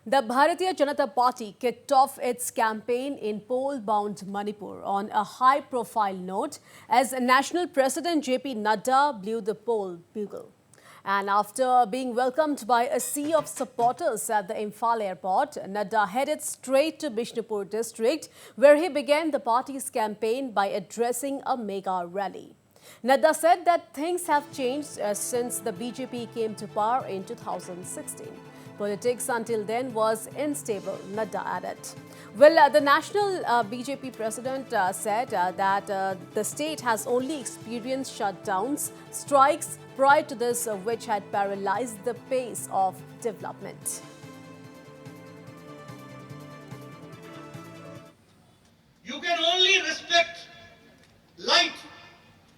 The Bharatiya Janata Party kicked off its campaign in poll-bound Manipur on a high-profile note as National President JP Nadda blew the poll bugle. And after being welcomed by a sea of supporters at the Imphal airport, Nadda headed straight to Bishnupur district, where he began the party's campaign by addressing a mega rally. Nadda said that things have changed since the BJP came to power in 2016. Politics until then was unstable, Nadda added. Well, the national BJP president said that the state has only experienced shutdowns, strikes prior to this, which had paralyzed the pace of development. You can only respect light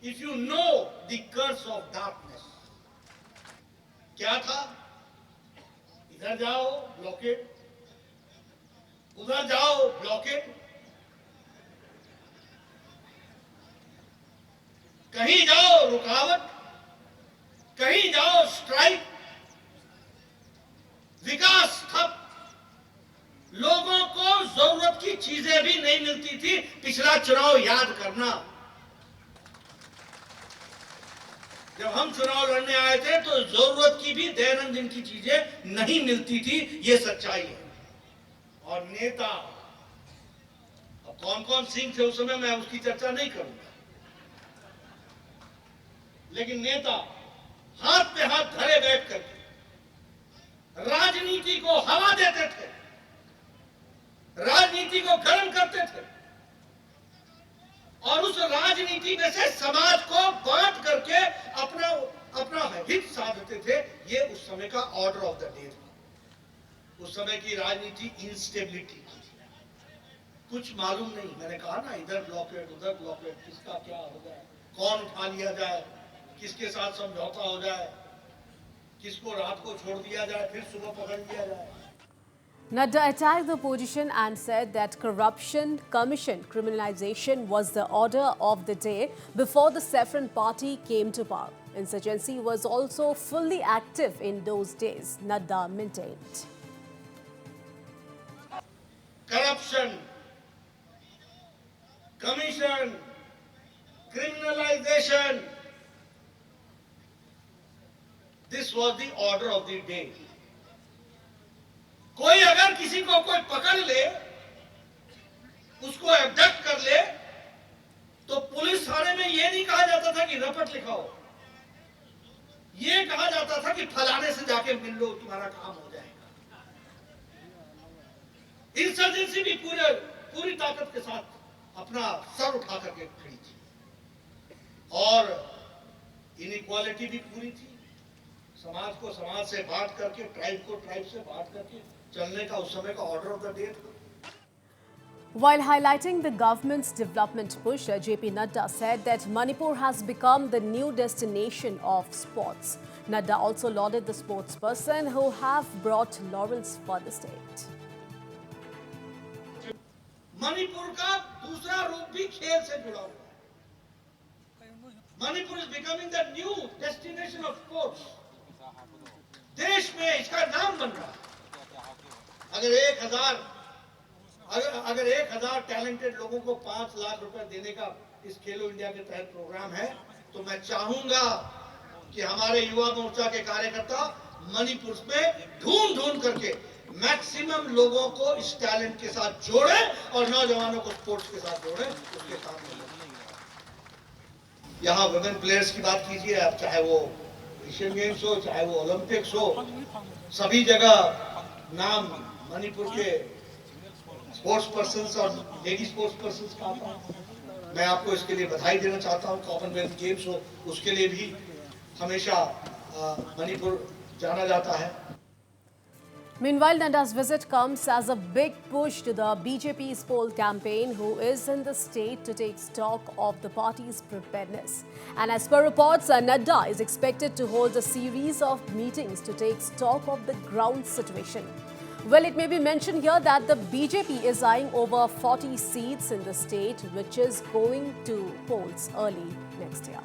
if you know the curse of darkness. क्या था? इधर जाओ blockade, उधर जाओ blockade, कहीं जाओ रुकावट, कहीं जाओ स्ट्राइक, विकास ठप, लोगों को जरूरत की चीजें भी नहीं मिलती थी। पिछला चुनाव याद करना, जब हम चुनाव लड़ने आए थे तो जरूरत की भी दैनंदिन की चीजें नहीं मिलती थी, ये सच्चाई है। और नेता, अब कौन कौन सिंह थे उस समय, मैं उसकी चर्चा नहीं करूंगा, लेकिन नेता हाथ पे हाथ धरे बैठ करके राजनीति को हवा देते थे, राजनीति को गर्म करते थे और उस राजनीति में से समाज को बांट करके अपना हित साधते थे। ये उस समय का ऑर्डर ऑफ द डे था। उस समय की राजनीति इंस्टेबिलिटी की, कुछ मालूम नहीं। मैंने कहा ना, इधर ब्लॉकेट उधर ब्लॉकेट, किसका क्या हो जाए, कौन उठा लिया जाए, किसके साथ समझौता हो जाए, किसको रात को छोड़ दिया जाए, फिर सुबह पकड़ लिया जाए। Nadda attacked the opposition and said that corruption, commission, criminalization was the order of the day before the Saffron Party came to power. Insurgency was also fully active in those days, Nadda maintained. Corruption, commission, criminalization, this was the order of the day. कोई अगर किसी को कोई पकड़ ले, उसको abduct कर ले, तो पुलिस थाने में यह नहीं कहा जाता था कि रपट लिखाओ, यह कहा जाता था कि फलाने से जाके मिल लो, तुम्हारा काम हो जाएगा। इंसर्जेंसी भी पूरी ताकत के साथ अपना सर उठा करके खड़ी थी और इनइक्वालिटी भी पूरी थी। समाज को समाज से बांट करके, ट्राइब को ट्राइब से बांट करके चलने का उस समय का ऑर्डर ऑफ द डे था। While highlighting the government's development push, JP Nadda said that Manipur has become the new destination of sports. Nadda also lauded the sportsperson who have brought laurels for the state. Manipur का दूसरा रूप भी खेल से जुड़ा हुआ है। Manipur is becoming the new destination of sports. देश में इसका नाम बन रहा है। अगर 1000 टैलेंटेड लोगों को 5 लाख रुपए देने का इस खेलो इंडिया के तहत प्रोग्राम है, तो मैं चाहूंगा कि हमारे युवा मोर्चा के कार्यकर्ता मणिपुर में ढूंढ करके मैक्सिमम लोगों को इस टैलेंट के साथ जोड़ें और नौजवानों को स्पोर्ट्स के साथ जोड़ें, उसके साथ यहाँ वुमेन प्लेयर्स की बात कीजिए आप, चाहे वो एशियन गेम्स हो, चाहे वो ओलंपिक्स हो, सभी जगह नाम मणिपुर के स्पोर्ट्स पर्सन्स और लेडी स्पोर्ट्स पर्सन्स का आता है। मैं आपको इसके लिए बधाई देना चाहता हूँ। कॉमनवेल्थ गेम्स हो, उसके लिए भी हमेशा मणिपुर जाना जाता है। Meanwhile, Nadda's visit comes as a big push to the BJP's poll campaign, who is in the state to take stock of the party's preparedness. And as per reports, Nadda is expected to hold a series of meetings to take stock of the ground situation. Well, it may be mentioned here that the BJP is eyeing over 40 seats in the state, which is going to polls early next year.